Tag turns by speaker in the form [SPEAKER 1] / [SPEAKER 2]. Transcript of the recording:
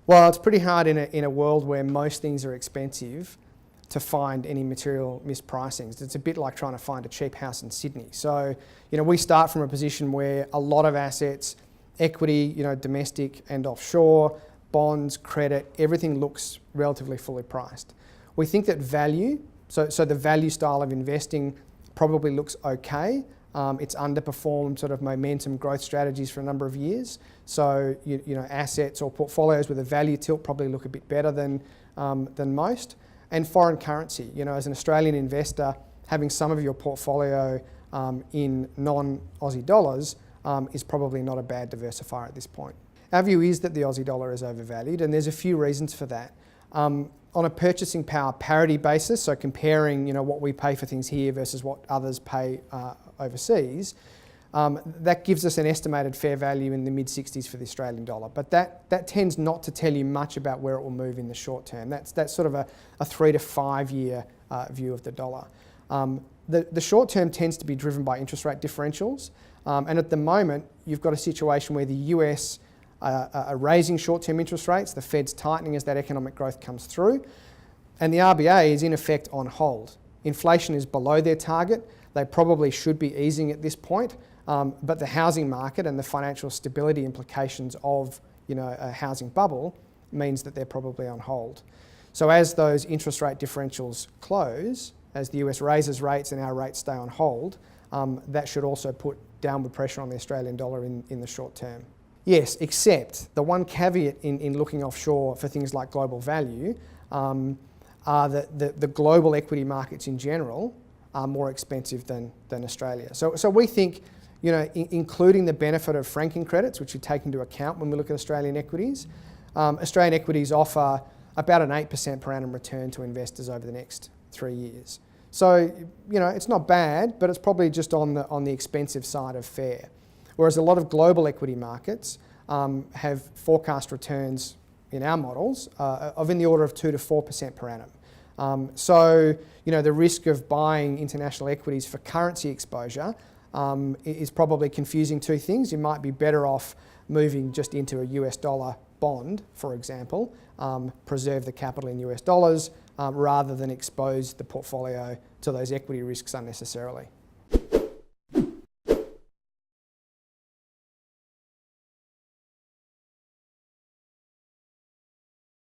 [SPEAKER 1] Well, it's pretty hard in a world where most things are expensive to find any material mispricings. It's a bit like trying to find a cheap house in Sydney. So, we start from a position where a lot of assets, equity, domestic and offshore, bonds, credit, everything looks relatively fully priced. We think that value, so the value style of investing probably looks okay. It's underperformed sort of momentum growth strategies for a number of years. So, assets or portfolios with a value tilt probably look a bit better than most. And foreign currency, as an Australian investor, having some of your portfolio in non-Aussie dollars is probably not a bad diversifier at this point. Our view is that the Aussie dollar is overvalued, and there's a few reasons for that. On a purchasing power parity basis, so comparing what we pay for things here versus what others pay overseas, that gives us an estimated fair value in the mid-60s for the Australian dollar. But that tends not to tell you much about where it will move in the short term. That's sort of a 3 to 5 year view of the dollar. The short term tends to be driven by interest rate differentials. And at the moment, you've got a situation where the US are raising short-term interest rates, the Fed's tightening as that economic growth comes through, and the RBA is in effect on hold. Inflation is below their target. They probably should be easing at this point, but the housing market and the financial stability implications of a housing bubble means that they're probably on hold. So as those interest rate differentials close, as the US raises rates and our rates stay on hold, that should also put downward pressure on the Australian dollar in the short term. Yes, except the one caveat in looking offshore for things like global value are that the global equity markets in general are more expensive than Australia. So we think, including the benefit of franking credits, which we take into account when we look at Australian equities, Australian equities offer about an 8% per annum return to investors over the next 3 years. So, it's not bad, but it's probably just on the expensive side of fair. Whereas a lot of global equity markets have forecast returns in our models of in the order of 2 to 4% per annum. So, the risk of buying international equities for currency exposure is probably confusing two things. You might be better off moving just into a US dollar bond, for example, preserve the capital in US dollars rather than expose the portfolio to those equity risks unnecessarily.